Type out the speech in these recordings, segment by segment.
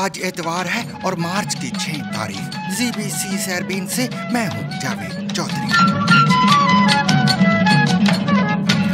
آج اتوار ہے اور مارچ کی 6 تاریخ۔ ZBC سیربین سے میں ہوں جاوید چودھری۔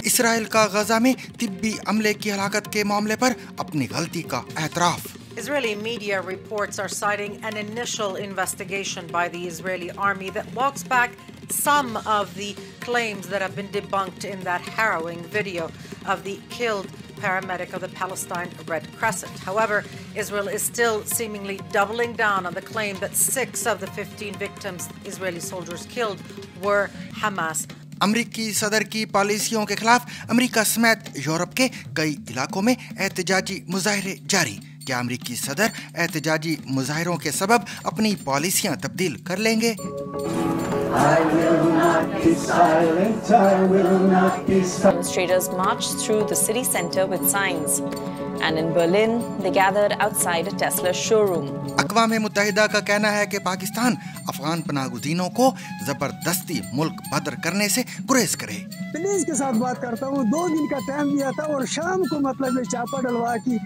اسرائیل کا غزہ میں طبی عملے کی ہلاکت کے معاملے پر اپنی غلطی کا اعتراف۔ Israeli media reports are citing an initial investigation by the Israeli army that walks back some of the claims that have been debunked in that harrowing video of the killed paramedic of the Palestine Red Crescent. However, Israel is still seemingly doubling down on the claim that 6 of the 15 victims Israeli soldiers killed were Hamas. امریکی صدر کی پالیسیوں کے خلاف امریکہ سمیت Europe کے کئی علاقوں میں احتجاجی مظاہرے جاری۔ کیا امریکی صدر احتجاجی مظاہروں کے سبب اپنی پالیسیاں تبدیل کر لیں گے؟ Demonstrators marched through the city center with signs, and in Berlin they gathered outside a Tesla showroom. اقوام متحدہ کا کہنا ہے کہ پاکستان افغان پناہ گزینوں کو زبردستی ملک بدر کرنے سے گریز کرے۔ پولیس کے ساتھ بات کرتا ہوں، 2 دن کا ٹائم دیا تھا اور شام کو میں چاپا ڈلوا کی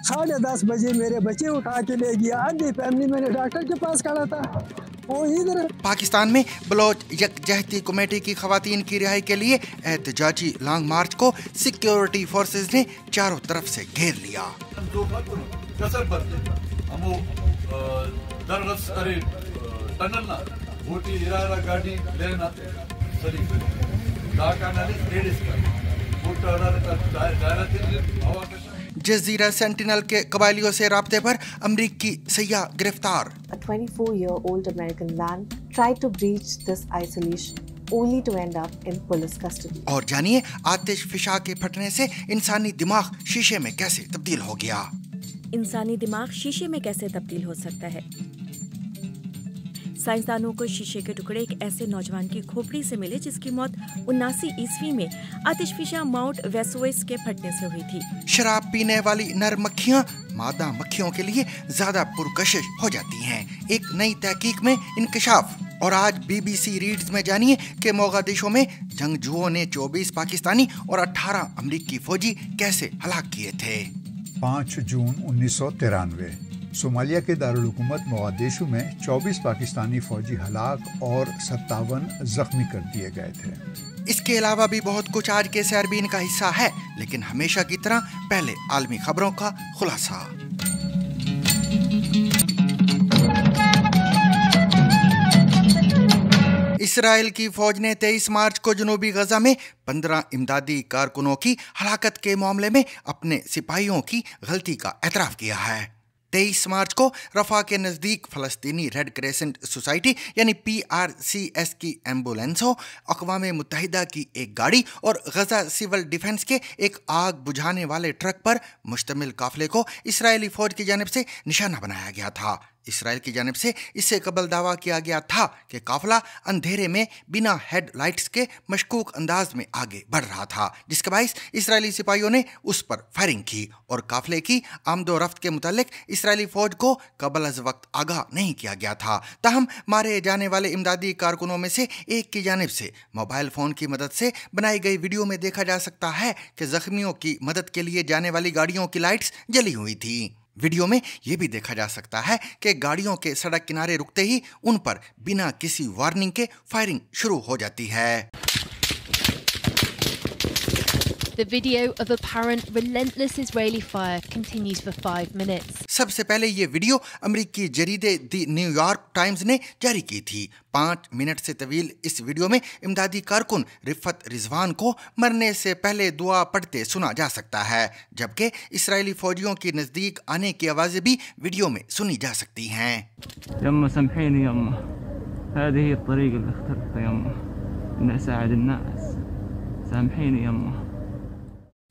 10:30 بجے میرے بچے اٹھا کے لے گیا۔ آدھی فیملی میں نے ڈاکٹر کے پاس کھڑا تھا، وہ ادھر۔ پاکستان میں بلوچ یکجہتی کمیٹی کی خواتین کی رہائی کے لیے احتجاجی لانگ مارچ کو سیکیورٹی فورسز نے چاروں طرف سے گھیر لیا۔ جزیرہ سینٹینل کے قبائلیوں سے رابطے پر امریکی سیاح گرفتار۔ A 24-year-old American man tried to breach this isolation only to end up in police custody. اور جانیے آتش فشاں کے پھٹنے سے انسانی دماغ شیشے میں کیسے تبدیل ہو گیا۔ انسانی دماغ شیشے میں کیسے تبدیل ہو سکتا ہے؟ سائنسدانوں کو شیشے کے ٹکڑے ایک ایسے نوجوان کی کھوپڑی سے ملے جس کی موت 79 عیسوی میں آتش فشاں ماؤنٹ ویسوئس کے پھٹنے سے ہوئی تھی۔ شراب پینے والی نر مکھیاں مادہ مکھیوں کے لیے زیادہ پرکشش ہو جاتی ہیں، ایک نئی تحقیق میں انکشاف۔ اور آج BBC ریڈز میں جانیے کہ موغادیشو میں جنگجوؤں نے 24 پاکستانی اور 18 امریکی فوجی کیسے ہلاک کیے تھے۔ 5 جون 1993 صومالیہ کے دارالحکومت موغادیشو میں 24 پاکستانی فوجی ہلاک اور 57 زخمی کر دیے گئے تھے۔ اس کے علاوہ بھی بہت کچھ آج کے سیربین کا حصہ ہے، لیکن ہمیشہ کی طرح پہلے عالمی خبروں کا خلاصہ۔ اسرائیل کی فوج نے 23 مارچ کو جنوبی غزہ میں 15 امدادی کارکنوں کی ہلاکت کے معاملے میں اپنے سپاہیوں کی غلطی کا اعتراف کیا ہے۔ 23 مارچ کو رفح کے نزدیک فلسطینی ریڈ کریسنٹ سوسائٹی یعنی PRCS کی ایمبولینسوں، اقوام متحدہ کی ایک گاڑی اور غزہ سول ڈیفنس کے ایک آگ بجھانے والے ٹرک پر مشتمل قافلے کو اسرائیلی فوج کی جانب سے نشانہ بنایا گیا تھا۔ اسرائیل کی جانب سے اس سے قبل دعویٰ کیا گیا تھا کہ قافلہ اندھیرے میں بنا ہیڈ لائٹس کے مشکوک انداز میں آگے بڑھ رہا تھا، جس کے باعث اسرائیلی سپاہیوں نے اس پر فائرنگ کی اور قافلے کی آمد و رفت کے متعلق اسرائیلی فوج کو قبل از وقت آگاہ نہیں کیا گیا تھا۔ تاہم مارے جانے والے امدادی کارکنوں میں سے ایک کی جانب سے موبائل فون کی مدد سے بنائی گئی ویڈیو میں دیکھا جا سکتا ہے کہ زخمیوں کی مدد کے لیے جانے والی گاڑیوں کی لائٹس جلی ہوئی تھیں۔ ویڈیو میں یہ بھی دیکھا جا سکتا ہے کہ گاڑیوں کے سڑک کنارے رکتے ہی ان پر بنا کسی وارننگ کے فائرنگ شروع ہو جاتی ہے۔ The video of apparent relentless Israeli fire continues for 5 minutes. سب سے پہلے یہ ویڈیو امریکی جریدے دی نیو یارک ٹائمز نے جاری کی تھی۔ 5 منٹ سے طویل اس ویڈیو میں امدادی کارکن رفت رضوان کو مرنے سے پہلے دعا پڑھتے سنا جا سکتا ہے، جبکہ اسرائیلی فوجیوں کی نزدیک آنے کی آوازیں بھی ویڈیو میں سنی جا سکتی ہیں۔ يما سامحيني يما، هذه هي الطريقة اللي اخترتها يما، إني أساعد الناس، سامحيني يما۔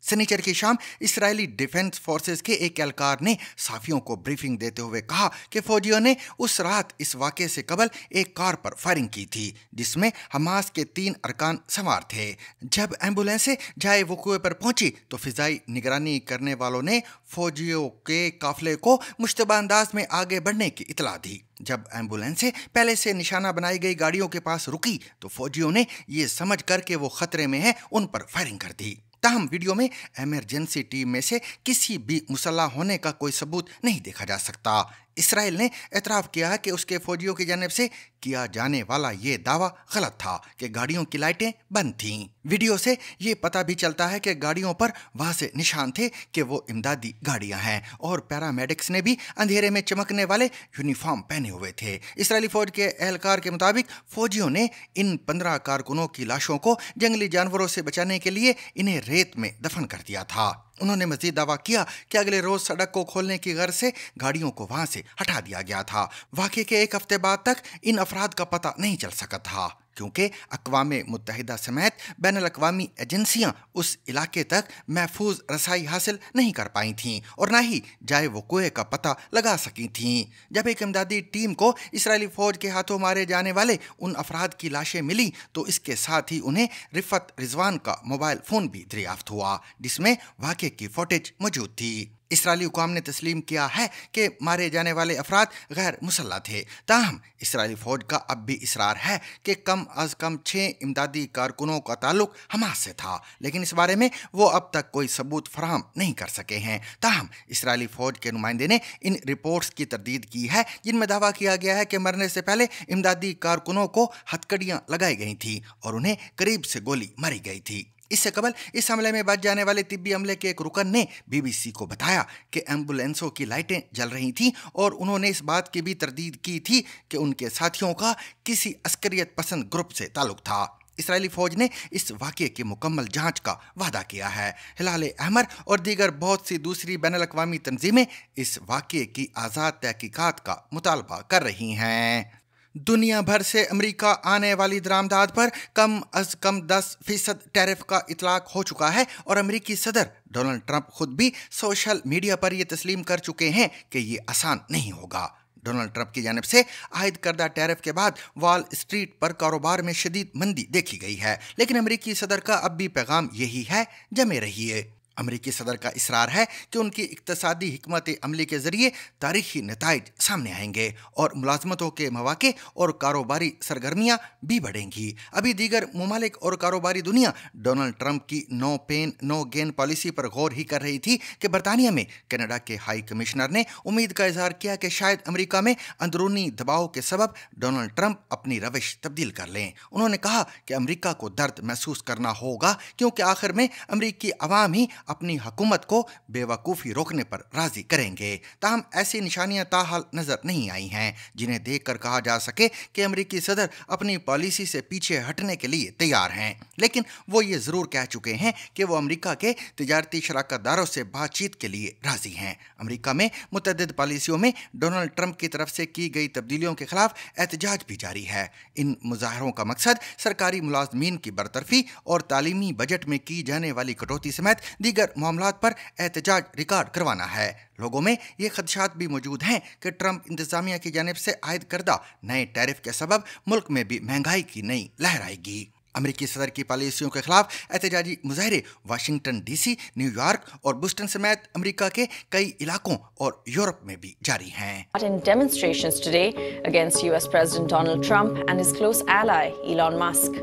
سنیچر کی شام اسرائیلی ڈیفنس فورسز کے ایک اہلکار نے صحافیوں کو بریفنگ دیتے ہوئے کہا کہ فوجیوں نے اس رات اس واقعے سے قبل ایک کار پر فائرنگ کی تھی جس میں حماس کے 3 ارکان سوار تھے۔ جب ایمبولینسیں جائے وقوع پر پہنچی تو فضائی نگرانی کرنے والوں نے فوجیوں کے قافلے کو مشتبہ انداز میں آگے بڑھنے کی اطلاع دی۔ جب ایمبولینسیں پہلے سے نشانہ بنائی گئی گاڑیوں کے پاس رکی تو فوجیوں نے یہ سمجھ کر کہ وہ خطرے میں ہیں ان پر فائرنگ کر دی۔ ताहम वीडियो में इमरजेंसी टीम में से किसी भी मुसल्लह होने का कोई सबूत नहीं देखा जा सकता। इसराइल ने एतराफ़ किया है कि उसके फौजियों की जानिब से किया जाने वाला ये दावा गलत था कि गाड़ियों की लाइटें बंद थीं। वीडियो से ये पता भी चलता है कि गाड़ियों पर वाज़ेह निशान थे कि वो इमदादी गाड़ियां हैं और पैरामेडिक्स ने भी अंधेरे में चमकने वाले यूनिफॉर्म पहने हुए थे। इसराइली फौज के एहलकार के मुताबिक फौजियों ने इन 15 कारकुनों की लाशों को जंगली जानवरों से बचाने के लिए इन्हें रेत में दफन कर दिया था। उन्होंने मजीद दावा किया कि अगले रोज सड़क को खोलने की गर्ज से गाड़ियों को वहां से हटा दिया गया था। वाक़े के एक हफ्ते बाद तक इन अफराद का पता नहीं चल सका था क्योंकि अक़वाम मुत्तहिदा समेत बैनुल अक़वामी एजेंसियां उस इलाके तक महफूज रसाई हासिल नहीं कर पाई थीं और न ही जाए वक़ूए का पता लगा सकी थीं। जब एक इमदादी टीम को इसराइली फ़ौज के हाथों मारे जाने वाले उन अफराद की लाशें मिली तो इसके साथ ही उन्हें रिफ़त रिजवान का मोबाइल फ़ोन भी दरियाफ्त हुआ जिसमें वाक़े की फुटेज मौजूद थी। इसराइली हुकाम ने तस्लीम किया है कि मारे जाने वाले अफराद गैर मुसल्लह थे। ताहम इसराइली फ़ौज का अब भी इसरार है कि कम अज़ कम 6 इमदादी कारकुनों का ताल्लुक हमास से था, लेकिन इस बारे में वो अब तक कोई सबूत फराहम नहीं कर सके हैं। ताहम इसराइली फ़ौज के नुमाइंदे ने इन रिपोर्ट्स की तरदीद की है जिनमें दावा किया गया है कि मरने से पहले इमदादी कारकुनों को हथकड़ियाँ लगाई गई थी और उन्हें करीब से गोली मारी गई थी। इससे कबल इस हमले में बच जाने वाले तिब्बी अमले के एक रुकन ने BBC को बताया कि एम्बुलेंसों की लाइटें जल रही थीं और उन्होंने इस बात की भी तरदीद की थी कि उनके साथियों का किसी अस्करियत पसंद ग्रुप से ताल्लुक था। इसराइली फ़ौज ने इस वाक़े की मुकम्मल जांच का वादा किया है। हिलाल अहमर और दीगर बहुत सी दूसरी बैनुल अक़वामी तंजीमें इस वाक़े की आज़ाद तहकीकात का मुतालबा कर रही हैं। दुनिया भर से अमेरिका आने वाली दरामदात पर कम अज़ कम 10% टैरिफ का इतलाक हो चुका है और अमेरिकी सदर डोनाल्ड ट्रंप खुद भी सोशल मीडिया पर यह तस्लीम कर चुके हैं कि ये आसान नहीं होगा। डोनाल्ड ट्रंप की जानिब से आयद करदा टैरिफ के बाद वॉल स्ट्रीट पर कारोबार में शदीद मंदी देखी गई है, लेकिन अमेरिकी सदर का अब भी पैगाम यही है, जमे रहिए। अमेरिकी सदर का इसरार है कि उनकी इक्तसादी हिकमत अमली के जरिए तारीखी नताइज सामने आएंगे और मुलाजमतों के मौके और कारोबारी सरगर्मियाँ भी बढ़ेंगी। अभी दीगर ममालिक और कारोबारी दुनिया डोनाल्ड ट्रंप की no pain no gain policy पर गौर ही कर रही थी कि बरतानिया में कनाडा के हाई कमिश्नर ने उम्मीद का इजहार किया कि शायद अमेरिका में अंदरूनी दबाव के सबब डोनाल्ड ट्रंप अपनी रविश तब्दील कर लें। उन्होंने कहा कि अमेरिका को दर्द महसूस करना होगा क्योंकि आखिर में अमेरिकी अवाम ही अपनी हुकूमत को बेवकूफ़ी रोकने पर राजी करेंगे। ताहम ऐसी निशानियां ताहाल नजर नहीं आई हैं जिन्हें देखकर कहा जा सके कि अमेरिकी सदर अपनी पॉलिसी से पीछे हटने के लिए तैयार हैं, लेकिन वो ये ज़रूर कह चुके हैं कि वो अमेरिका के तिजारती शराकतदारों से बातचीत के लिए राजी हैं। अमेरिका में मुतअद्दिद पॉलिसियों में डोनाल्ड ट्रंप की तरफ से की गई तब्दीलियों के खिलाफ एहतजाज भी जारी है। इन मुजाहरों का मकसद सरकारी मुलाजमीन की बरतरफी और तालीमी बजट में की जाने वाली कटौती समेत दीगर मामलात पर एहतजाज रिकॉर्ड करवाना है। लोगों में ये खदशात भी मौजूद हैं कि ट्रंप इंतजामिया की जानिब से आयद करदा नए टैरिफ के सबब मुल्क में भी महंगाई की नई लहर आएगी। अमेरिकी सदर की पॉलिसियों के खिलाफ एहतजाजी मुजाहरे वाशिंगटन DC, न्यूयॉर्क और बोस्टन समेत अमेरिका के कई इलाकों और यूरोप में भी जारी हैं। In demonstrations today against US President Donald Trump and his close ally Elon Musk.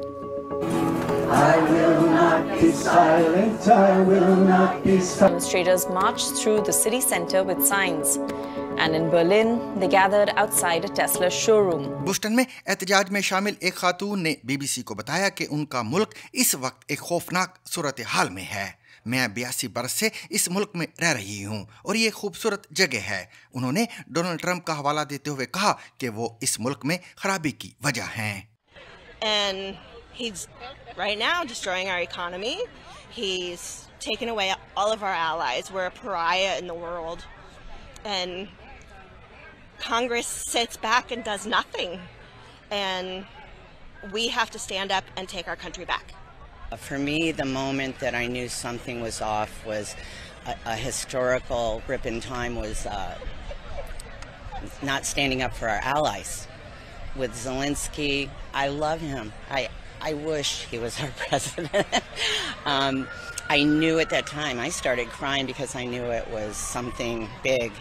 I will not be silent, I will not be silent. Demonstrators marched through the city center with signs. And in Berlin, they gathered outside a Tesla showroom. Boston में एहतजाज में शामिल एक खातून ने BBC को बताया कि उनका मुल्क इस वक्त एक खौफनाक सूरत हाल में है। मैं 82 बरस से इस मुल्क में रह रही हूँ और ये खूबसूरत जगह है। उन्होंने डोनाल्ड ट्रंप का हवाला देते हुए कहा कि वो इस मुल्क में खराबी की वजह हैं। And he's right now destroying our economy. He's taken away all of our allies. We're a pariah in the world. And Congress sits back and does nothing. And we have to stand up and take our country back. For me, the moment that I knew something was off was a historical rip in time was not standing up for our allies. With Zelensky, I love him. I wish he was our president. I knew at that time, I started crying because I knew it was something big.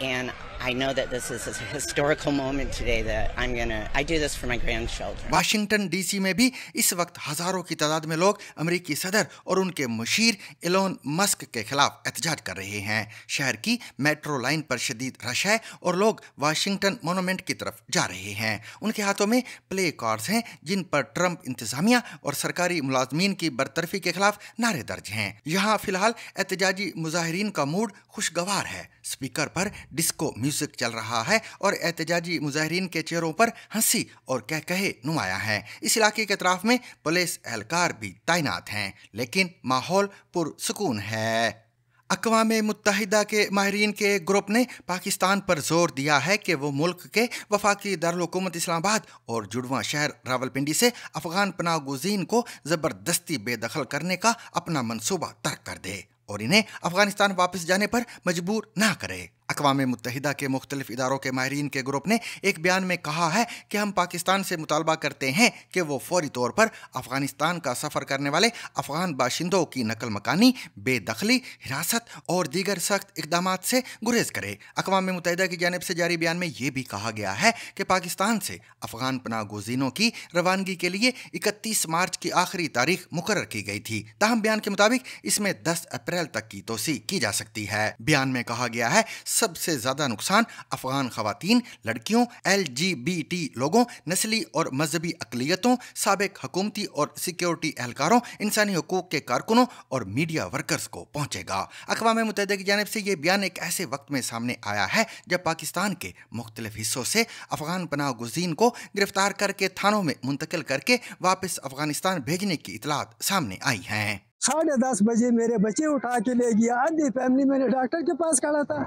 And I know that this is a historical moment today that I do this for my grandchildren. Washington DC में भी इस वक्त हजारों की तादाद में लोग अमेरिकी सदर और उनके मुशीर एलोन मस्क के खिलाफ एहतजाज कर रहे हैं। शहर की मेट्रो लाइन पर शदीद रश है और लोग वाशिंगटन मोनूमेंट की तरफ जा रहे हैं। उनके हाथों में प्ले कार्ड्स हैं जिन पर ट्रंप इंतजामिया और सरकारी मुलाजमीन की बरतरफी के खिलाफ नारे दर्ज हैं। यहाँ फिलहाल एहतजाजी मुजाहिरीन का मूड खुशगवार है। स्पीकर पर डिस्को म्यूजिक चल रहा है और एहतजाजी मुजाहिरीन के चेहरों पर हंसी और कह नुमाया है। इस इलाके के अतराफ में पुलिस एहलकार भी तैनात हैं, लेकिन माहौल पुरसुकून है। अक़वाम मुत्तहिदा के माहिरीन के एक ग्रुप ने पाकिस्तान पर जोर दिया है कि वो मुल्क के वफाकी दारुल हुकूमत इस्लामाबाद और जुड़वां शहर रावलपिंडी से अफगान पनाह गुज़ीन को ज़बरदस्ती बेदखल करने का अपना मंसूबा तर्क कर दे और इन्हें अफगानिस्तान वापस जाने पर मजबूर ना करे। अक़वाम मुत्तहिदा के मुख्तलिफ इदारों के माहिरीन के ग्रुप ने एक बयान में कहा है कि हम पाकिस्तान से मुतालबा करते हैं कि वो फौरी तौर पर अफगानिस्तान का सफ़र करने वाले अफगान बाशिंदों की नकल मकानी, बेदखली, हिरासत और दीगर सख्त इक़दामात से गुरेज करे। अक़वाम मुत्तहिदा की जानिब से जारी बयान में ये भी कहा गया है कि पाकिस्तान से अफगान पनाह गुज़ीनों की रवानगी के लिए 31 मार्च की आखिरी तारीख मुकर्रर की गई थी। ताहम बयान के मुताबिक इसमें 10 अप्रैल तक की तोसी की जा सकती है। बयान में कहा गया है सबसे ज्यादा नुकसान अफगान खवातीन, लड़कियों, LGBT लोगों, नस्ली और मजहबी अकलियतों, साबिक हुकूमती और सिक्योरिटी एहलकारों, इंसानी हुकूक के कारकुनों और मीडिया वर्कर्स को पहुंचेगा। अक़वाम मुत्तहिदा की जानिब से ये बयान एक ऐसे वक्त में सामने आया है जब पाकिस्तान के मुख्तलिफ हिस्सों से अफगान पनाह गुज़ीन को गिरफ्तार करके थानों में मुंतकिल करके वापस अफगानिस्तान भेजने की इतलात सामने आई हैं। 10:30 बजे मेरे बच्चे उठा के ले गया। आधी फैमिली मैंने डॉक्टर के पास खड़ा था,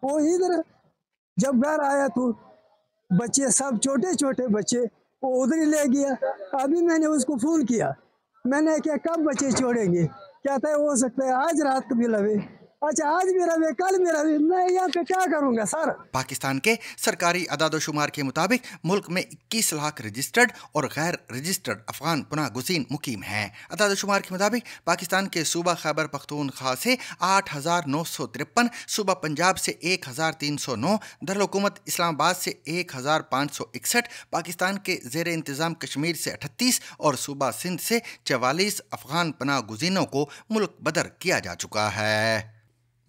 वो इधर जब घर आया तो बच्चे सब छोटे बच्चे वो उधर ही ले गया। अभी मैंने उसको फोन किया, मैंने क्या कब बच्चे छोड़ेंगे? कहता है हो सकता है आज रात को भी लगे। अच्छा आज भी रहे कल भी रहे, मैं यहाँ पे क्या करूँगा सर? पाकिस्तान के सरकारी अदाद-ओ-शुमार के मुताबिक मुल्क में 21 लाख रजिस्टर्ड और गैर रजिस्टर्ड अफगान पनाह गुज़ीन मुकीम हैं। अदाद-ओ-शुमार के मुताबिक पाकिस्तान के सूबा खैबर पख्तूनख्वा से 8,953, सूबा पंजाब से 1,309, दारुल-हुकूमत इस्लामाबाद से 1,561, पाकिस्तान के ज़ेर इंतज़ाम कश्मीर से 38 और सूबा सिंध से 44 अफगान पनाह गुज़ीनों को मुल्क बदर किया जा चुका है।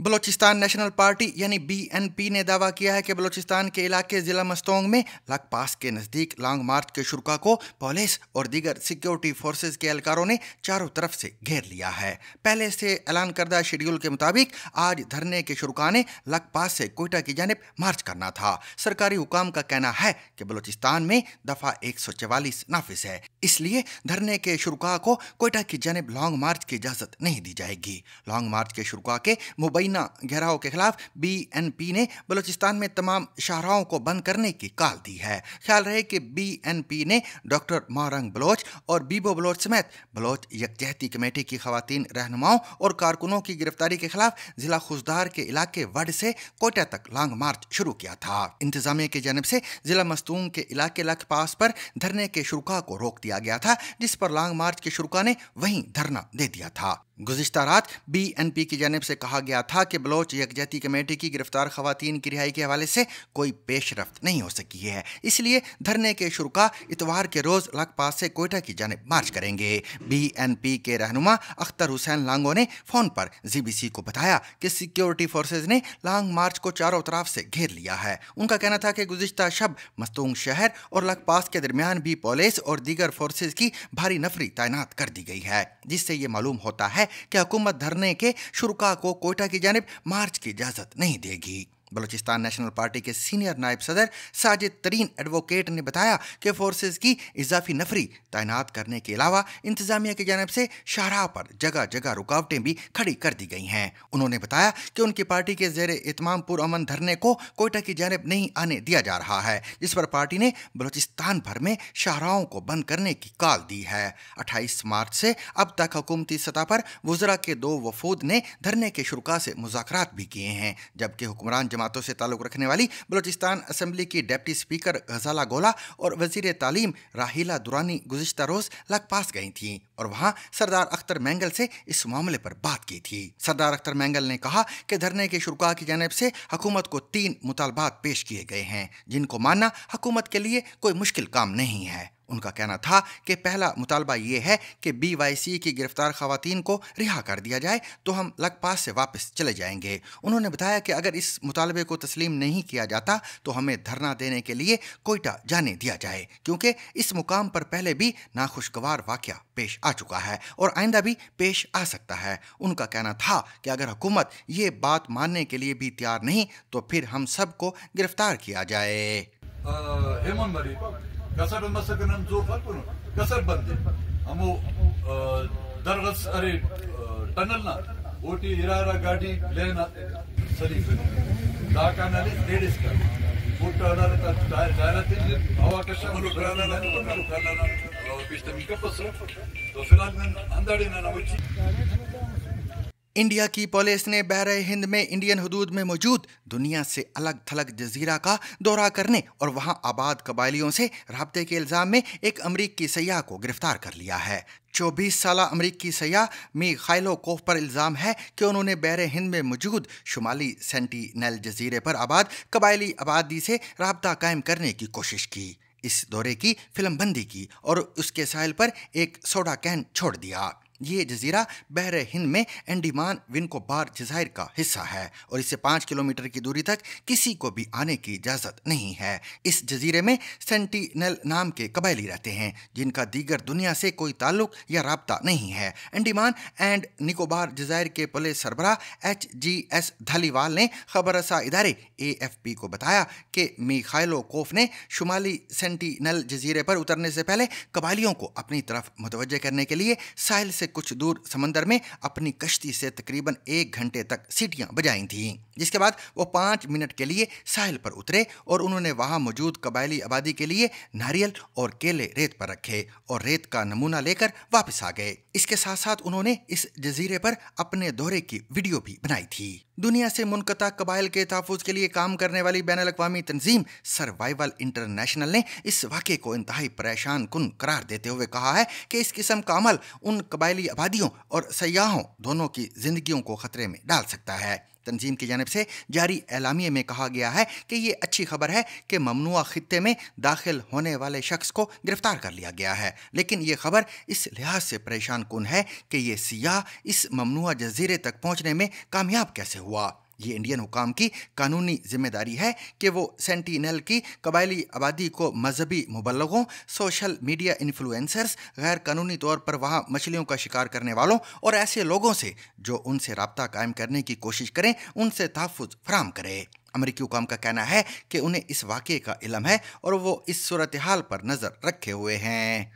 बलोचिस्तान नेशनल पार्टी यानी BNP ने दावा किया है कि बलोचिस्तान के इलाके ज़िला मस्तोंग में लखपास के नज़दीक लॉन्ग मार्च के शुरुका को पुलिस और दीगर सिक्योरिटी फोर्सेज के एहलकारों ने चारों तरफ से घेर लिया है। पहले से ऐलान करदा शेड्यूल के मुताबिक आज धरने के शुरुका ने लखपास से कोयटा की जानिब मार्च करना था। सरकारी हुकाम का कहना है कि बलोचिस्तान में दफ़ा 144 नाफिज है, इसलिए धरने के शुरुका को कोयटा की जानिब लॉन्ग मार्च की इजाज़त नहीं दी जाएगी। लॉन्ग मार्च के शुरुका के घेराव के खिलाफ BNP ने बलूचिस्तान में तमाम शाहराहों को बंद करने की काल दी है। ख्याल रहे कि BNP ने डॉक्टर मारंग बलोच और बीबो बलोच समेत बलोच यकजहती कमेटी की खवातीन रहनुमाओं और कारकुनों की गिरफ्तारी के खिलाफ जिला खुजदार के इलाके वड से कोयटा तक लॉन्ग मार्च शुरू किया था। इंतजामिया की जानिब से जिला मस्तूंग के इलाके लखपास पर धरने के शुरुका को रोक दिया गया था, जिस पर लॉन्ग मार्च के शुरुका ने वहीं धरना दे दिया था। गुज़िश्ता रात BNP की जानिब से कहा गया था कि बलोच यकजहती कमेटी की गिरफ्तार खवातीन की रिहाई के हवाले से कोई पेशरफ्त नहीं हो सकी है, इसलिए धरने के शुरुका इतवार के रोज़ लखपास से कोयटा की जानिब मार्च करेंगे। BNP के रहनुमा अख्तर हुसैन लांगो ने फ़ोन पर ZBC को बताया कि सिक्योरिटी फोर्सेज ने लॉन्ग मार्च को चारों तरफ से घेर लिया है। उनका कहना था कि गुज़िश्ता शब मस्तूंग शहर और लखपास के दरमियान भी पुलिस और दीगर फोर्सेज की भारी नफरी तैनात कर दी गई है, जिससे ये मालूम होता है कि हुकूमत धरने के शुरुका को कोयटा की जानिब मार्च की इजाज़त नहीं देगी। बलूचिस्तान नेशनल पार्टी के सीनियर नायब सदर साजिद तरीन एडवोकेट ने बताया कि फोर्सेज की इजाफी नफरी तैनात करने के अलावा इंतजामिया की जानिब से शाहराह पर जगह जगह रुकावटें भी खड़ी कर दी गई हैं। उन्होंने बताया कि उनकी पार्टी के ज़ेर इत्माम पुरअमन धरने को कोयटा की जानिब नहीं आने दिया जा रहा है, जिस पर पार्टी ने बलूचिस्तान भर में शाहराहों को बंद करने की काल दी है। 28 मार्च से अब तक हुकूमती सतह पर वज़रा के 2 वफूद ने धरने के शुरुका से मुज़ाकरात भी किए हैं, जबकि हुक्मरान जमात जमातों से ताल्लुक़ रखने वाली बलूचिस्तान असम्बली की डिप्टी स्पीकर गजाला गोला और वज़ीर तालीम राहीला दुरानी गुज़िश्ता रोज़ लखपास गई थीं और वहाँ सरदार अख्तर मैंगल से इस मामले पर बात की थी। सरदार अख्तर मैंगल ने कहा कि धरने के शुरका की जानिब से हुकूमत को 3 मुतालबात पेश किए गए हैं जिनको मानना हुकूमत के लिए कोई मुश्किल काम नहीं है। उनका कहना था कि पहला मुतालबा ये है कि BYC की गिरफ्तार खवातीन को रिहा कर दिया जाए तो हम लखपास से वापस चले जाएंगे। उन्होंने बताया कि अगर इस मुतालबे को तस्लीम नहीं किया जाता तो हमें धरना देने के लिए कोयटा जाने दिया जाए, क्योंकि इस मुकाम पर पहले भी नाखुशगवार वाक़या पेश आ चुका है और आइंदा भी पेश आ सकता है। उनका कहना था कि अगर हुकूमत ये बात मानने के लिए भी तैयार नहीं तो फिर हम सबको गिरफ्तार किया जाए। कसर मसकनन जो फलपुन कसर बंदे हमो दरगस अरे टनल ना ओटी इरारा गाड़ी लेना सरी दाकानाले लेडीज का मोटर का दायरते हवा का शमलो कराना ना पिस्टमी का पसरो तो फिलहाल अंदाड़े ना वची। इंडिया की पुलिस ने बहरे हिंद में इंडियन हुदूद में मौजूद दुनिया से अलग थलग जजीरा का दौरा करने और वहां आबाद कबायलियों से राब्ते के इल्ज़ाम में एक अमरीकी सयाह को गिरफ्तार कर लिया है। 24 साला अमरीकी सयाह मीखाइलो कोफ पर इल्ज़ाम है कि उन्होंने बहरे हिंद में मौजूद शुमाली सेंटिनेल जजीरे पर आबाद कबायली आबादी से राब्ता कायम करने की कोशिश की। इस दौरे की फिल्म बंदी की और उसके साहिल पर एक सोडा कैन छोड़ दिया। ये जजीरा बहरे हिंद में अंडमान निकोबार जज़ाइर का हिस्सा है और इससे 5 किलोमीटर की दूरी तक किसी को भी आने की इजाज़त नहीं है। इस जजीरे में सेंटिनेल नाम के कबायली रहते हैं जिनका दीगर दुनिया से कोई ताल्लुक या राब्ता नहीं है। अंडमान एंड निकोबार जज़ाइर के पुलिस सरबराह HGS धालीवाल ने खबरसा इदारे AFP को बताया कि मीखाइलो कोफ ने शुमाली सेंटिनेल जजीरे पर उतरने से पहले कबायलियों को अपनी तरफ मुतवज्जे करने के लिए साहिल से कुछ दूर समंदर में अपनी कश्ती से तकरीबन 1 घंटे तक सीटियां बजाई थीं, जिसके बाद वो 5 मिनट के लिए साहिल पर उतरे और उन्होंने वहां मौजूद कबायली आबादी के लिए नारियल और केले रेत पर रखे और रेत का नमूना लेकर वापस आ गए। इसके साथ साथ उन्होंने इस जजीरे पर अपने दौरे की वीडियो भी बनाई थी। दुनिया से मुनक़ता कबाइल के तहफ़्फ़ुज़ के लिए काम करने वाली बैनुल-अक़वामी तंजीम सर्वाइवल इंटरनेशनल ने इस वाक़े को इंतहाई परेशान कुन करार देते हुए कहा है कि इस किस्म का अमल उन कबायली आबादियों और सयाहों दोनों की जिंदगियों को खतरे में डाल सकता है। तंजीम की जानिब से जारी एलामिये में कहा गया है कि ये अच्छी खबर है कि ममनुआ खित्ते में दाखिल होने वाले शख्स को गिरफ्तार कर लिया गया है, लेकिन ये खबर इस लिहाज से परेशान कुन है कि ये सियाह इस ममनुआ जजीरे तक पहुंचने में कामयाब कैसे हुआ। ये इंडियन हुकाम की कानूनी जिम्मेदारी है कि वो सेंटिनेल की कबायली आबादी को मजहबी मुबल्लगों, सोशल मीडिया इन्फ्लुएंसर्स, गैर कानूनी तौर पर वहाँ मछलियों का शिकार करने वालों और ऐसे लोगों से जो उनसे राब्ता कायम करने की कोशिश करें उनसे तहफ़्फ़ुज़ फराहम करे। अमरीकी हुकाम का कहना है कि उन्हें इस वाक़े का इल्म है और वो इस सूरत हाल पर नज़र रखे हुए हैं।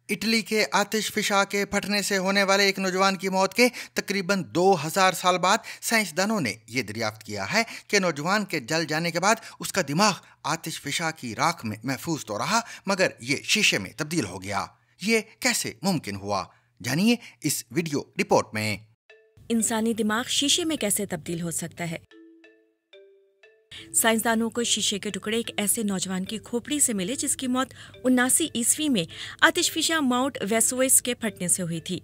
इटली के आतिश फिशा के फटने से होने वाले एक नौजवान की मौत के तकरीबन 2000 साल बाद साइंसदानों ने यह दरियाफ्त किया है कि नौजवान के जल जाने के बाद उसका दिमाग आतिश फिशा की राख में महफूज तो रहा मगर ये शीशे में तब्दील हो गया। ये कैसे मुमकिन हुआ, जानिए इस वीडियो रिपोर्ट में। इंसानी दिमाग शीशे में कैसे तब्दील हो सकता है? साइंसदानों को शीशे के टुकड़े एक ऐसे नौजवान की खोपड़ी से मिले जिसकी मौत 79 ईस्वी में आतिशफिशा माउंट वेसुविस के फटने से हुई थी।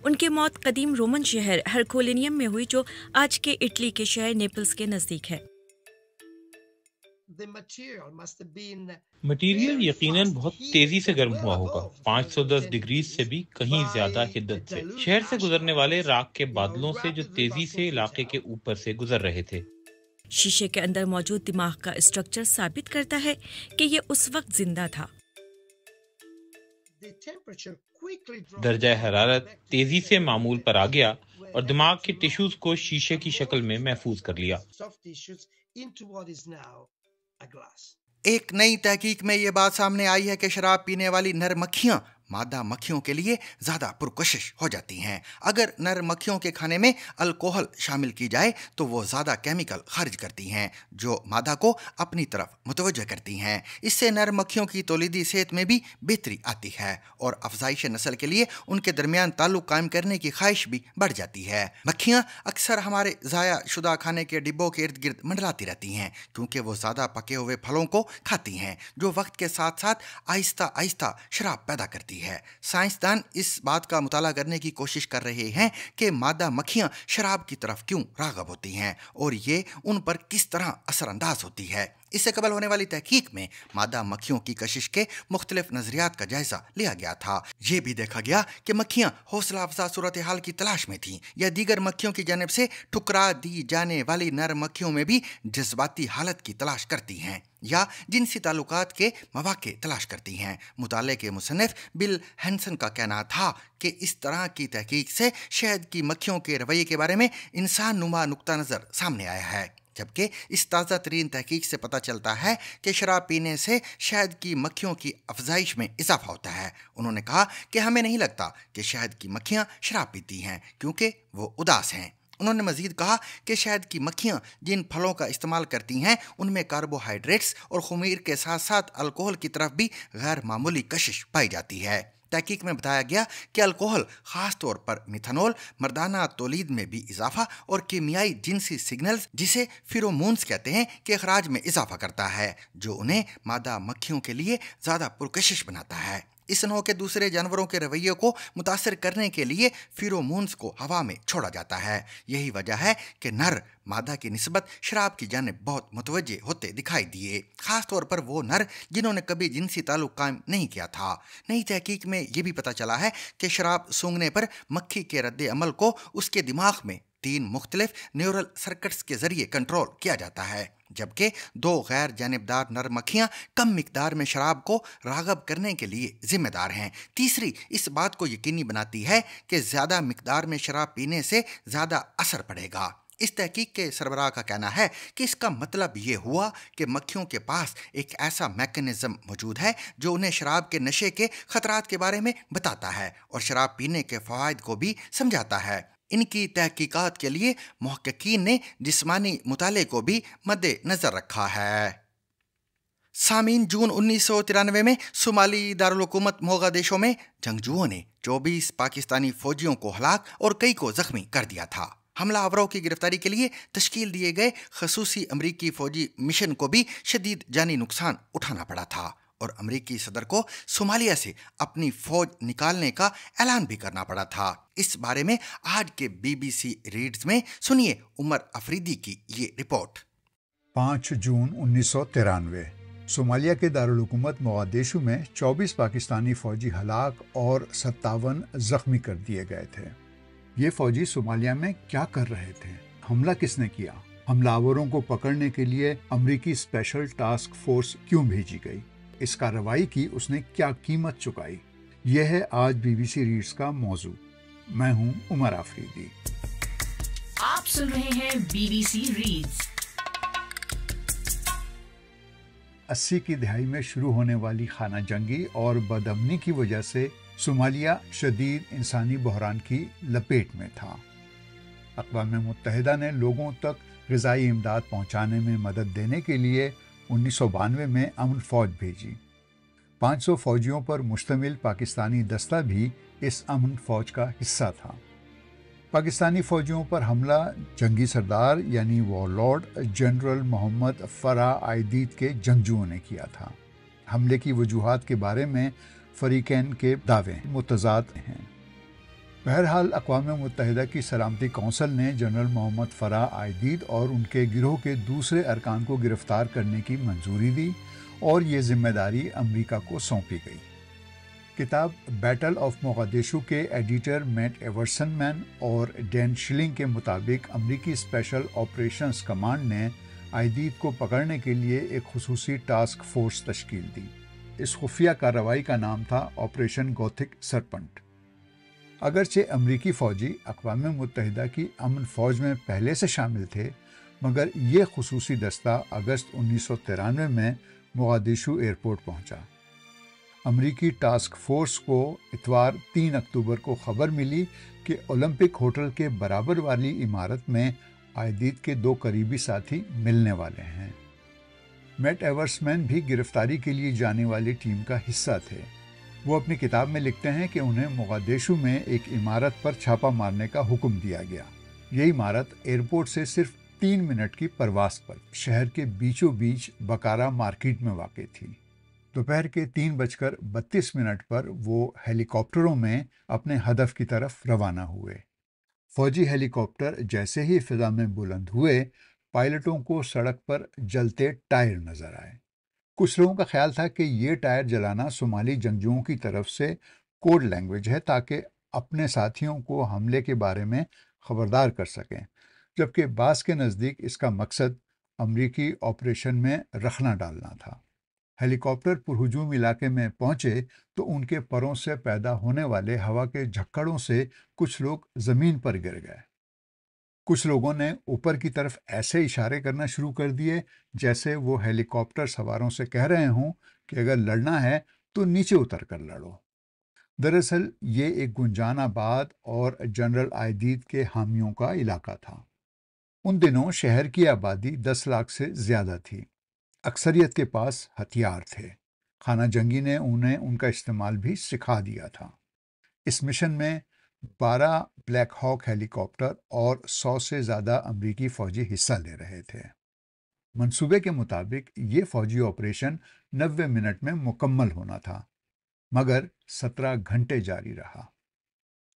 उनकी मौत कदीम रोमन शहर हरकुलिनियम में हुई जो आज के इटली के शहर नेपल्स के नजदीक है। मटेरियल यकीनन बहुत तेजी से गर्म हुआ होगा, 510 डिग्री से भी कहीं ज्यादा हिद्दत से। शहर से गुजरने वाले राख के बादलों से जो तेजी से इलाके के ऊपर से गुजर रहे थे। शीशे के अंदर मौजूद दिमाग का स्ट्रक्चर साबित करता है कि ये उस वक्त जिंदा था। दर्जा हरारत तेजी से मामूल पर आ गया और दिमाग के टिश्यूज को शीशे की शक्ल में महफूज कर लिया। एक नई तहकीक में ये बात सामने आई है कि शराब पीने वाली नर मक्खियां मादा मक्खियों के लिए ज्यादा पुरकशिश हो जाती हैं। अगर नर मक्खियों के खाने में अल्कोहल शामिल की जाए तो वो ज्यादा केमिकल खारिज करती हैं जो मादा को अपनी तरफ मुतवज्जह करती हैं। इससे नर मक्खियों की तौलीदी सेहत में भी बेहतरी आती है और अफजाइश नस्ल के लिए उनके दरमियान ताल्लुक कायम करने की ख्वाहिश भी बढ़ जाती है। मक्खियाँ अक्सर हमारे ज़ाया शुदा खाने के डिब्बों के इर्द गिर्द मंडलाती रहती हैं क्योंकि वो ज़्यादा पके हुए फलों को खाती हैं जो वक्त के साथ साथ आहिस्ता आहिस्ता शराब पैदा करती है। साइंसदान इस बात का मुताला करने की कोशिश कर रहे हैं कि मादा मक्खियाँ शराब की तरफ क्यों राग़ब होती हैं और ये उन पर किस तरह असरअंदाज होती है। इससे कबल होने वाली तहकीक में मादा मक्खियों की कशिश के मुख्तलिफ नजरियात का जायजा लिया गया था। ये भी देखा गया कि मक्खियाँ हौसला अफजा सूरत हाल की तलाश में थीं या दीगर मक्खियों की जानिब से ठुकरा दी जाने वाली नर मक्खियों में भी जज्बाती हालत की तलाश करती हैं या जिनसी ताल्लुकात के मौके तलाश करती हैं। मुताले के मुसन्निफ बिल हैंसन का कहना था कि इस तरह की तहकीक से शहद की मक्खियों के रवैये के बारे में इंसान नुमा नुक्ता नज़र सामने आया है, जबकि इस ताज़ा तरीन तहकीक से पता चलता है कि शराब पीने से शहद की मक्खियों की अफजाइश में इजाफा होता है। उन्होंने कहा कि हमें नहीं लगता कि शहद की मक्खियाँ शराब पीती हैं क्योंकि वो उदास हैं। उन्होंने मजीद कहा कि शहद की मक्खियाँ जिन फलों का इस्तेमाल करती हैं उनमें कार्बोहाइड्रेट्स और खुमीर के साथ साथ अल्कोहल की तरफ भी गैर मामूली कशिश पाई जाती है। तहकीक में बताया गया कि अल्कोहल ख़ास तौर पर मिथनॉल मर्दाना तौलीद में भी इजाफा और कीमियाई जिनसी सिग्नल्स जिसे फिरोमोन्स कहते हैं के अखराज में इजाफा करता है जो उन्हें मादा मक्खियों के लिए ज़्यादा पुरकशिश बनाता है। इस नौ के दूसरे जानवरों के रवैये को मुतासर करने के लिए फिरोमोन्स को हवा में छोड़ा जाता है। यही वजह है कि नर मादा की निस्बत शराब की जानिब बहुत मुतवज्जे होते दिखाई दिए, खास तौर पर वो नर जिन्होंने कभी जिनसी ताल्लुक कायम नहीं किया था। नई तहकीक में ये भी पता चला है कि शराब सूंघने पर मक्खी के रद्द अमल को उसके दिमाग में 3 मुख्तलिफ न्यूरल सर्किट्स के जरिए कंट्रोल किया जाता है, जबकि 2 गैर जानिबदार नर मक्खियाँ कम मिकदार में शराब को राग़ब करने के लिए जिम्मेदार हैं। तीसरी इस बात को यकीनी बनाती है कि ज़्यादा मिकदार में शराब पीने से ज़्यादा असर पड़ेगा। इस तहकीक के सरबराह का कहना है कि इसका मतलब ये हुआ कि मक्खियों के पास एक ऐसा मैकेनिज्म मौजूद है जो उन्हें शराब के नशे के खतरात के बारे में बताता है और शराब पीने के फ़वाइद को भी समझाता है। इनकी तहकीकात के लिए मुहक्किकीन ने जिस्मानी मुताले को भी मद्दे नज़र रखा है। सामीन, जून 1993 में सोमाली दारुल हुकूमत मोगादिशो में जंगजुओं ने 24 पाकिस्तानी फौजियों को हलाक और कई को जख्मी कर दिया था। हमला आवरों की गिरफ्तारी के लिए तश्कील दिए गए खसूसी अमरीकी फौजी मिशन को भी शदीद जानी नुकसान उठाना पड़ा था और अमरीकी सदर को सोमालिया से अपनी फौज निकालने का ऐलान भी करना पड़ा था। इस बारे में आज के BBC रीड्स में सुनिए उमर अफरीदी की ये रिपोर्ट। 5 जून 1993 सोमालिया के दारुल हुकूमत मोगादिशु में 24 पाकिस्तानी फौजी हलाक और 57 जख्मी कर दिए गए थे। ये फौजी सोमालिया में क्या कर रहे थे? हमला किसने किया? हमलावरों को पकड़ने के लिए अमरीकी स्पेशल टास्क फोर्स क्यों भेजी गई? इस कार्रवाई की उसने क्या कीमत चुकाई? यह है आज BBC रीड्स का मौजू। मैं हूं उमर आफरीदी। आप सुन रहे हैं BBC रीड्स। 80 की दहाई में शुरू होने वाली खाना जंगी और बदअमनी की वजह से सोमालिया शदीद इंसानी बहरान की लपेट में था। अक़वाम मुत्तहिदा ने लोगों तक ग़िज़ाई इमदाद पहुंचाने में मदद देने के लिए 1992 में अमन फ़ौज भेजी। 500 फ़ौजियों पर मुश्तमिल पाकिस्तानी दस्ता भी इस अमन फ़ौज का हिस्सा था। पाकिस्तानी फ़ौजियों पर हमला जंगी सरदार यानी वॉरलॉर्ड जनरल मोहम्मद फ़राह आइदीद के जंगजुओं ने किया था। हमले की वजूहात के बारे में फ़रीक़ैन के दावे मुतज़ाद हैं। बहरहाल अक़वाम मुत्तहिदा की सलामती कौंसिल ने जनरल मोहम्मद फ़राह आइदीद और उनके गिरोह के दूसरे अरकान को गिरफ़्तार करने की मंजूरी दी और ये ज़िम्मेदारी अमरीका को सौंपी गई। किताब बैटल ऑफ मोगादिशु के एडिटर मैट एवर्सन और डैन शिलिंग के मुताबिक अमरीकी स्पेशल ऑपरेशंस कमांड ने आइदीद को पकड़ने के लिए एक खुसूसी टास्क फोर्स तश्कील दी। इस खुफिया कार्रवाई का नाम था ऑपरेशन गॉथिक सरपंट। अगरचे अमरीकी फ़ौजी अक़वाम मुत्तहिदा की अमन फ़ौज में पहले से शामिल थे, मगर ये खुसूसी दस्ता अगस्त 1993 में मोगादिशु एयरपोर्ट पहुंचा। امریکی ٹاسک فورس کو اتوار 3 اکتوبر کو خبر ملی کہ اولمپک ہوٹل کے برابر والی عمارت میں عائدید کے 2 قریبی ساتھی ملنے والے ہیں۔ میٹ ایورسمین بھی گرفتاری کے لیے جانے والی ٹیم کا حصہ تھے۔ وہ اپنی کتاب میں لکھتے ہیں کہ انہیں موغادیشو میں ایک عمارت پر چھاپا مارنے کا حکم دیا گیا۔ یہ عمارت ایئرپورٹ سے صرف 3 منٹ کی پرواز پر شہر کے بیچوں بیچ بکارا مارکیٹ میں واقع تھی۔ دوپہر کے 3:32 پر وہ ہیلی کاپٹروں میں اپنے ہدف کی طرف روانہ ہوئے۔ فوجی ہیلی کاپٹر جیسے ہی فضا میں بلند ہوئے، پائلٹوں کو سڑک پر جلتے ٹائر نظر آئے۔ کچھ لوگوں کا خیال تھا کہ یہ ٹائر جلانا صومالی جنگجوؤں کی طرف سے کوڈ لینگویج ہے تاکہ اپنے ساتھیوں کو حملے کے بارے میں خبردار کر سکیں، جبکہ بعض کے نزدیک اس کا مقصد امریکی آپریشن میں رخنہ ڈالنا تھا۔ ہیلی کاپٹر پرہجوم علاقے میں پہنچے تو ان کے پروں سے پیدا ہونے والے ہوا کے جھکڑوں سے کچھ لوگ زمین پر گر گئے۔ کچھ لوگوں نے اوپر کی طرف ایسے اشارے کرنا شروع کر دیے جیسے وہ ہیلی کاپٹر سواروں سے کہہ رہے ہوں کہ اگر لڑنا ہے تو نیچے اتر کر لڑو۔ دراصل یہ ایک گنجان آباد اور جنرل عائدید کے حامیوں کا علاقہ تھا۔ ان دنوں شہر کی آبادی 10 لاکھ سے زیادہ تھی۔ اکثریت کے پاس ہتھیار تھے۔ خانہ جنگی نے انہیں ان کا استعمال بھی سکھا دیا تھا۔ اس مشن میں 12 بلیک ہاک ہیلی کاپٹر اور 100 سے زیادہ امریکی فوجی حصہ لے رہے تھے۔ منصوبے کے مطابق یہ فوجی آپریشن 90 منٹ میں مکمل ہونا تھا، مگر 17 گھنٹے جاری رہا۔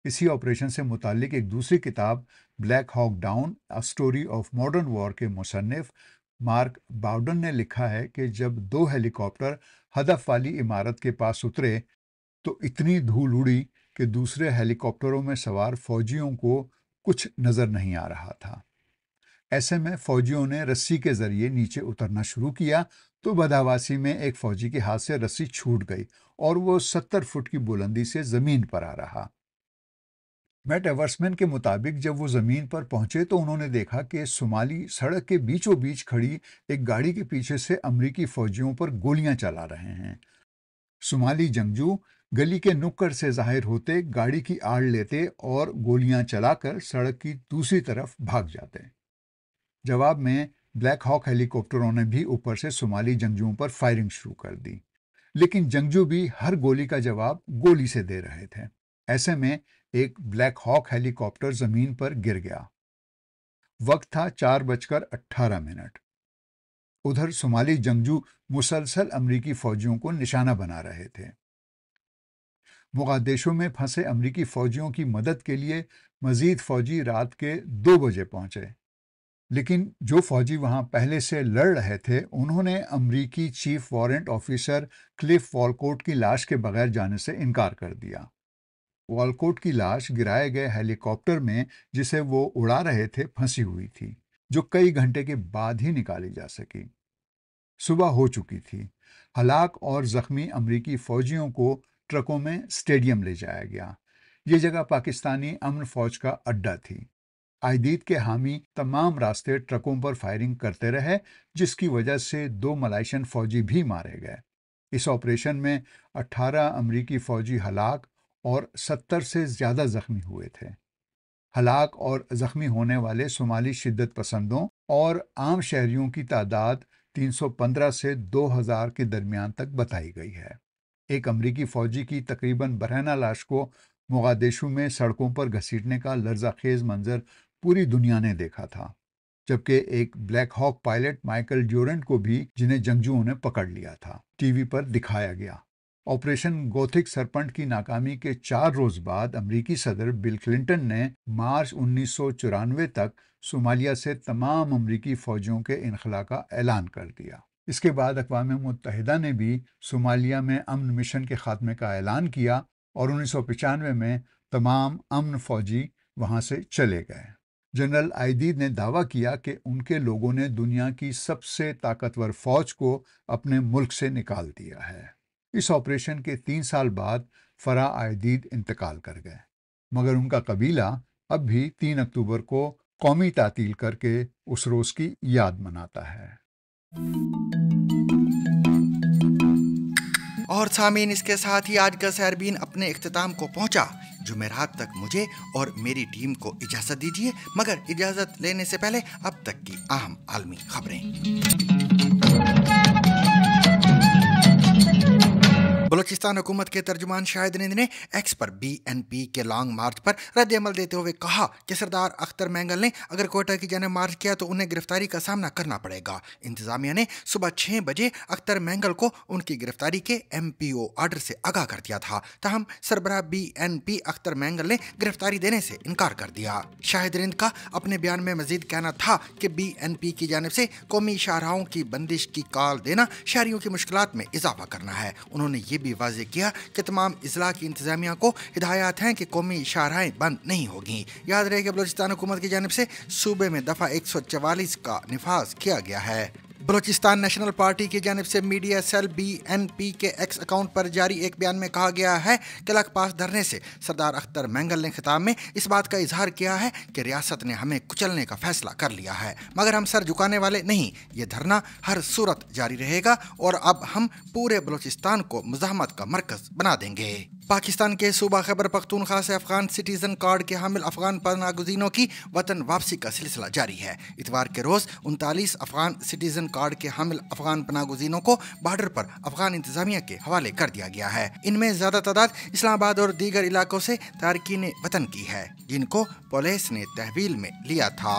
اسی آپریشن سے متعلق ایک دوسری کتاب black hawk down a story of modern war کے مصنف مارک باؤڈن نے لکھا ہے کہ جب 2 ہیلی کاپٹر ہدف والی عمارت کے پاس اترے تو اتنی دھول اڑی کہ دوسرے ہیلی کاپٹروں میں سوار فوجیوں کو کچھ نظر نہیں آ رہا تھا۔ ایسے میں فوجیوں نے رسی کے ذریعے نیچے اترنا شروع کیا تو بدحواسی میں ایک فوجی کے ہاتھ سے رسی چھوٹ گئی اور وہ 70 فٹ کی بلندی سے زمین پر آ رہا۔ میٹ ایورسمین کے مطابق جب وہ زمین پر پہنچے تو انہوں نے دیکھا کہ صومالی سڑک کے بیچوں بیچ کھڑی ایک گاڑی کے پیچھے سے امریکی فوجیوں پر گولیاں چلا رہے ہیں۔ صومالی جنگجو گلی کے نکڑ سے ظاہر ہوتے گاڑی کی آڑ لیتے اور گولیاں چلا کر سڑک کی دوسری طرف بھاگ جاتے۔ جواب میں بلیک ہاک ہیلی کاپٹروں نے بھی اوپر سے صومالی جنگجوؤں پر فائرنگ شروع کر دی، لیکن جنگجو بھی ہر گولی کا جواب گولی سے دے رہے تھے۔ ایسے میں ایک بلیک ہاک ہیلی کاپٹر زمین پر گر گیا۔ وقت تھا 4:18۔ ادھر صومالی جنگجو مسلسل امریکی فوجیوں کو نشانہ بنا رہے تھے۔ موغادیشو میں پھنسے امریکی فوجیوں کی مدد کے لیے مزید فوجی رات کے 2 بجے پہنچے، لیکن جو فوجی وہاں پہلے سے لڑ رہے تھے انہوں نے امریکی چیف وارنٹ آفیسر کلف والکوٹ کی لاش کے بغیر جانے سے انکار کر دیا۔ والکوٹ کی لاش گرائے گئے ہیلی کاپٹر میں جسے وہ اڑا رہے تھے پھنسی ہوئی تھی، جو کئی گھنٹے کے بعد ہی نکالی جا سکی۔ صبح ہو چکی تھی۔ ہلاک اور زخمی امریکی فوجیوں کو ٹرکوں میں اسٹیڈیم لے جایا گیا۔ یہ جگہ پاکستانی امن فوج کا اڈا تھی۔ عائدید کے حامی تمام راستے ٹرکوں پر فائرنگ کرتے رہے، جس کی وجہ سے 2 ملائشین فوجی بھی مارے گئے۔ اس آپریشن میں 18 امریکی فوجی ہلاک اور 70 سے زیادہ زخمی ہوئے تھے۔ ہلاک اور زخمی ہونے والے صومالی شدت پسندوں اور عام شہریوں کی تعداد 315 سے 2000 کے درمیان تک بتائی گئی ہے۔ ایک امریکی فوجی کی تقریباً برہنہ لاش کو موغادیشو میں سڑکوں پر گھسیٹنے کا لرزہ خیز منظر پوری دنیا نے دیکھا تھا، جبکہ ایک بلیک ہاک پائلٹ مائیکل ڈیورنٹ کو بھی، جنہیں جنگجوؤں نے پکڑ لیا تھا، ٹی وی پر دکھایا گیا۔ آپریشن گوتھک سرپنٹ کی ناکامی کے 4 روز بعد امریکی صدر بل کلنٹن نے مارچ 1994 تک صومالیہ سے تمام امریکی فوجیوں کے انخلاء کا اعلان کر دیا۔ اس کے بعد اقوام متحدہ نے بھی صومالیہ میں امن مشن کے خاتمے کا اعلان کیا اور 1995 میں تمام امن فوجی وہاں سے چلے گئے۔ جنرل عائدید نے دعویٰ کیا کہ ان کے لوگوں نے دنیا کی سب سے طاقتور فوج کو اپنے ملک سے نکال دیا ہے۔ اس آپریشن کے 3 سال بعد فرح عائدید انتقال کر گئے، مگر ان کا قبیلہ اب بھی 3 اکتوبر کو قومی تعطیل کر کے اس روز کی یاد مناتا ہے۔ और सामीन, इसके साथ ही आज का सहरबीन अपने इख्तिताम को पहुंचा। जुमेरात तक मुझे और मेरी टीम को इजाजत दीजिए, मगर इजाजत लेने से पहले अब तक की अहम आलमी खबरें। बलूचिस्तान हुकूमत के तर्जुमान शाहिद रिंद ने एक्स पर BNP के लॉन्ग मार्च पर रद्द अमल देते हुए कहा कि सरदार अख्तर मैंगल ने अगर कोयटा की जानिब मार्च किया तो उन्हें गिरफ्तारी का सामना करना पड़ेगा। इंतजामिया ने सुबह 6 बजे अख्तर मैंगल को उनकी गिरफ्तारी के MPO ऑर्डर से आगाह कर दिया था, ताहम सरबराह BNP अख्तर मैंगल ने गिरफ्तारी देने से इनकार कर दिया। शाहिद रिंद का अपने बयान में मजीद कहना था कि BNP की जानिब से कौमी शाहराहों की बंदिश की कॉल देना शहरियों की मुश्किलात में इजाफा करना है। उन्होंने ये भी वाज़ेह किया कि तमाम इजला की इंतजामिया को हिदायत हैं कि कौमी शाहराहें बंद नहीं होगी। याद रहे कि बलूचिस्तान हुकूमत की जानिब से सूबे में दफ़ा 144 का निफाज किया गया है। बलूचिस्तान नेशनल पार्टी की जानिब से मीडिया सेल BNP के एक्स अकाउंट पर जारी एक बयान में कहा गया है कि लखपास धरने से सरदार अख्तर मैंगल ने खिताब में इस बात का इजहार किया है कि रियासत ने हमें कुचलने का फैसला कर लिया है, मगर हम सर झुकाने वाले नहीं। ये धरना हर सूरत जारी रहेगा और अब हम पूरे बलूचिस्तान को मुज़ाहमत का मरकज बना देंगे। पाकिस्तान के सूबा खैबर पख्तूनख्वा से अफगान सिटीजन कार्ड के हामिल अफगान पनाहगज़ीनों की वतन वापसी का सिलसिला जारी है। इतवार के रोज़ 39 अफगान सिटीजन कार्ड के हामिल अफगान पनाहगज़ीनों को बॉर्डर पर अफगान इंतजामिया के हवाले कर दिया गया है। इनमें ज़्यादा तादाद इस्लामाबाद और दीगर इलाकों से तारकीन वतन की है, जिनको पुलिस ने तहवील में लिया था।